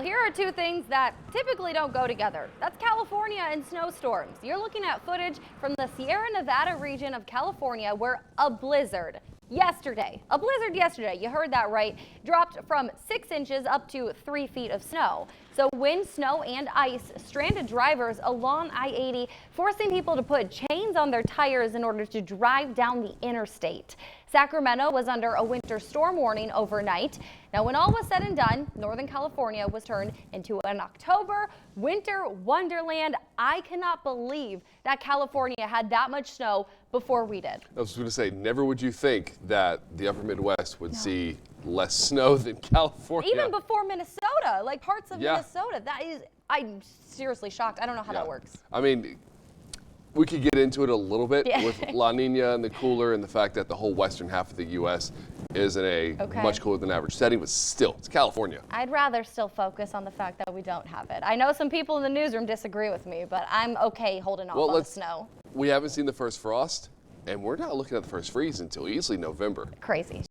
here are two things that typically don't go together. That's California and snowstorms. You're looking at footage from the Sierra Nevada region of California where a blizzard yesterday, you heard that right, dropped from 6 inches up to 3 feet of snow. So wind, snow, and ice stranded drivers along I-80, forcing people to put chains on their tires in order to drive down the interstate. Sacramento was under a winter storm warning overnight. Now, when all was said and done, Northern California was turned into an October winter wonderland. I cannot believe that California had that much snow before we did. I was going to say, never would you think that the upper Midwest would see less snow than California. Even before Minnesota, like parts of Minnesota. I'm seriously shocked. I don't know how that works. I mean, we could get into it a little bit with La Nina and the cooler and the fact that the whole western half of the U.S. is in a much cooler than average setting, but still, it's California. I'd rather still focus on the fact that we don't have it. I know some people in the newsroom disagree with me, but I'm okay holding off on the snow. We haven't seen the first frost, and we're not looking at the first freeze until easily November. Crazy.